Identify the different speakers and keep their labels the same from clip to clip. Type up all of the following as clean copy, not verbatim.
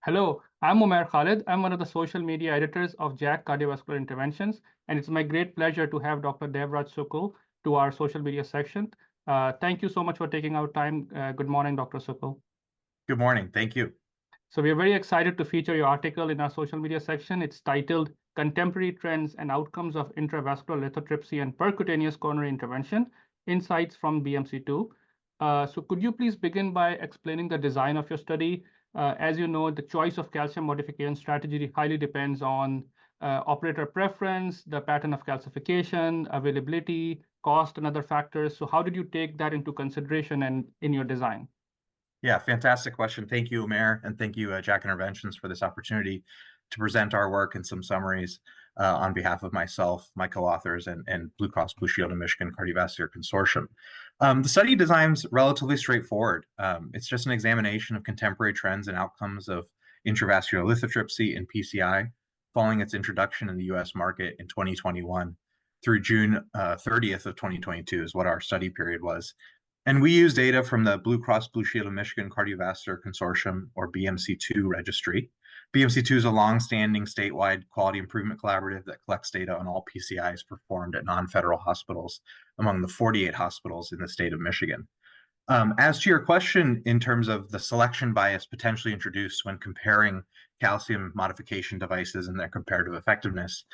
Speaker 1: Hello, I'm Umair Khalid. I'm one of the social media editors of JACC Cardiovascular Interventions, and it's my great pleasure to have Dr. Devraj Sukul to our social media section. Thank you so much for taking our time. Good morning, Dr. Sukul.
Speaker 2: Good morning. Thank you.
Speaker 1: So we are very excited to feature your article in our social media section. It's titled Contemporary Trends and Outcomes of Intravascular Lithotripsy and Percutaneous Coronary Intervention, Insights from BMC2. So could you please begin by explaining the design of your study? As you know, the choice of calcium modification strategy highly depends on operator preference, the pattern of calcification, availability, cost, and other factors. So how did you take that into consideration and in your design?
Speaker 2: Yeah, fantastic question. Thank you, Umair, and thank you, JACC Interventions, for this opportunity to present our work and some summaries on behalf of myself, my co-authors, and Blue Cross Blue Shield of Michigan Cardiovascular Consortium. The study design's relatively straightforward. It's just an examination of contemporary trends and outcomes of intravascular lithotripsy and PCI following its introduction in the U.S. market in 2021 through June 30th of 2022 is what our study period was. And we use data from the Blue Cross Blue Shield of Michigan Cardiovascular Consortium, or BMC2 registry. BMC2 is a longstanding statewide quality improvement collaborative that collects data on all PCIs performed at non-federal hospitals among the 48 hospitals in the state of Michigan. As to your question in terms of the selection bias potentially introduced when comparing calcium modification devices and their comparative effectiveness,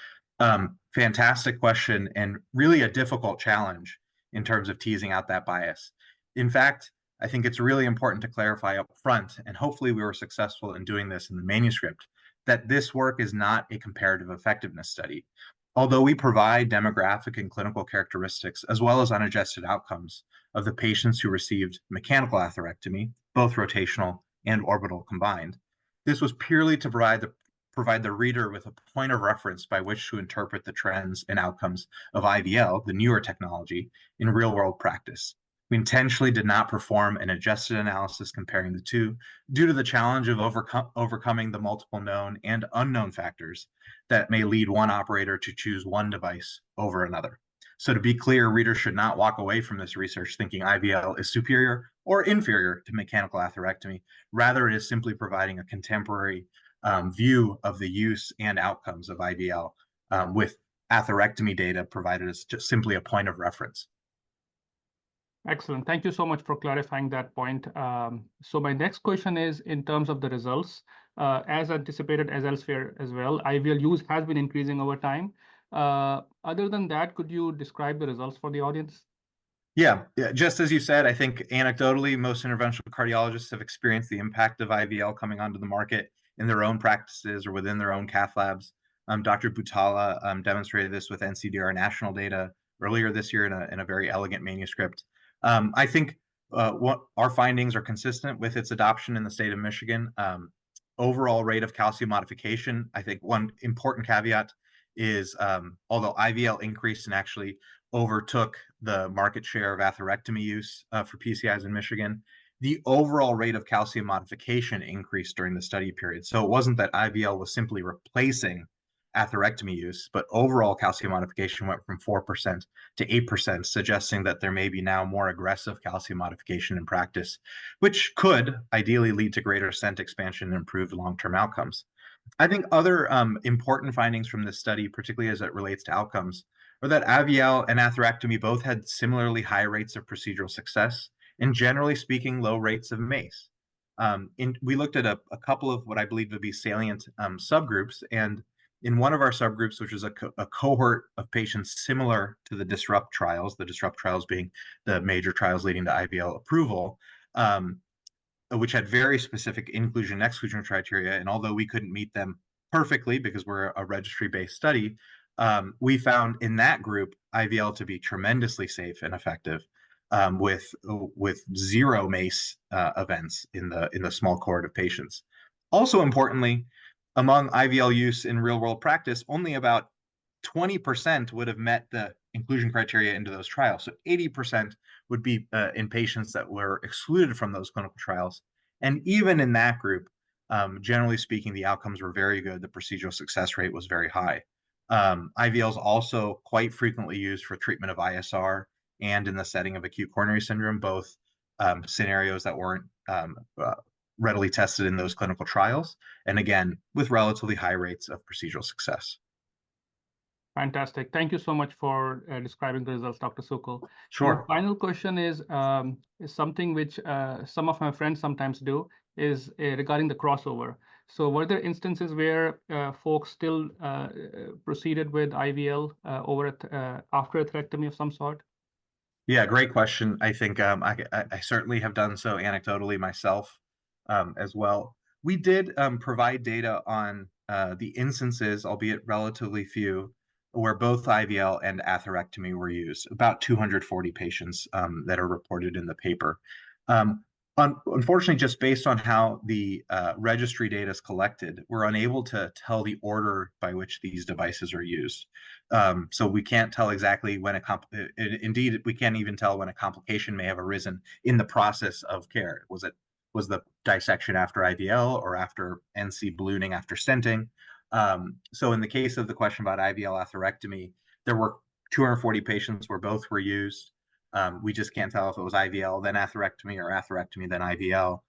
Speaker 2: fantastic question and really a difficult challenge in terms of teasing out that bias. In fact, I think it's really important to clarify up front, and hopefully we were successful in doing this in the manuscript, that this work is not a comparative effectiveness study. Although we provide demographic and clinical characteristics as well as unadjusted outcomes of the patients who received mechanical atherectomy, both rotational and orbital combined, this was purely to provide the reader with a point of reference by which to interpret the trends and outcomes of IVL, the newer technology, in real-world practice. We intentionally did not perform an adjusted analysis comparing the two due to the challenge of overcoming the multiple known and unknown factors that may lead one operator to choose one device over another. So to be clear, readers should not walk away from this research thinking IVL is superior or inferior to mechanical atherectomy. Rather, it is simply providing a contemporary view of the use and outcomes of IVL with atherectomy data provided as just simply a point of reference.
Speaker 1: Excellent. Thank you so much for clarifying that point. So my next question is in terms of the results, as anticipated as elsewhere as well, IVL use has been increasing over time. Other than that, could you describe the results for the audience?
Speaker 2: Yeah, just as you said, I think anecdotally, most interventional cardiologists have experienced the impact of IVL coming onto the market in their own practices or within their own cath labs. Dr. Butala demonstrated this with NCDR national data earlier this year in a very elegant manuscript. I think what our findings are consistent with its adoption in the state of Michigan. Overall rate of calcium modification, I think one important caveat is although IVL increased and actually overtook the market share of atherectomy use for PCIs in Michigan, the overall rate of calcium modification increased during the study period. So it wasn't that IVL was simply replacing atherectomy use, but overall calcium modification went from 4% to 8%, suggesting that there may be now more aggressive calcium modification in practice, which could ideally lead to greater stent expansion and improved long-term outcomes. I think other important findings from this study, particularly as it relates to outcomes, are that IVL and atherectomy both had similarly high rates of procedural success and, generally speaking, low rates of MACE. We looked at a couple of what I believe would be salient subgroups, and in one of our subgroups, which is a cohort of patients similar to the DISRUPT trials being the major trials leading to IVL approval, which had very specific inclusion and exclusion criteria. And although we couldn't meet them perfectly because we're a registry-based study, we found in that group IVL to be tremendously safe and effective, with zero MACE events in the small cohort of patients. Also importantly, among IVL use in real-world practice, only about 20% would have met the inclusion criteria into those trials. So 80% would be in patients that were excluded from those clinical trials. And even in that group, generally speaking, the outcomes were very good. The procedural success rate was very high. IVL is also quite frequently used for treatment of ISR and in the setting of acute coronary syndrome, both scenarios that weren't readily tested in those clinical trials, and again, with relatively high rates of procedural success.
Speaker 1: Fantastic. Thank you so much for describing the results, Dr. Sukul.
Speaker 2: Sure.
Speaker 1: My final question is something which some of my friends sometimes do, is regarding the crossover. So were there instances where folks still proceeded with IVL after a atherectomy of some sort?
Speaker 2: Yeah, great question. I think I certainly have done so anecdotally myself as well. We did provide data on the instances, albeit relatively few, where both IVL and atherectomy were used, about 240 patients that are reported in the paper. Unfortunately, just based on how the registry data is collected, we're unable to tell the order by which these devices are used. So we can't tell exactly when indeed, we can't even tell when a complication may have arisen in the process of care. Was the dissection after IVL or after NC ballooning after stenting? So in the case of the question about IVL atherectomy, there were 240 patients where both were used. We just can't tell if it was IVL, then atherectomy, or atherectomy, then IVL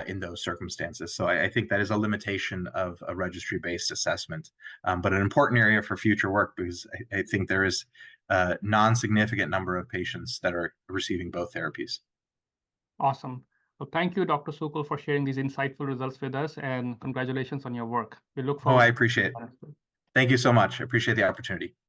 Speaker 2: in those circumstances. So I think that is a limitation of a registry-based assessment, but an important area for future work, because I think there is a non-significant number of patients that are receiving both therapies.
Speaker 1: Awesome. Well, thank you, Dr. Sukul, for sharing these insightful results with us, and congratulations on your work. We look forward
Speaker 2: I
Speaker 1: to
Speaker 2: appreciate it.
Speaker 1: that as well.
Speaker 2: Thank you so much. I appreciate the opportunity.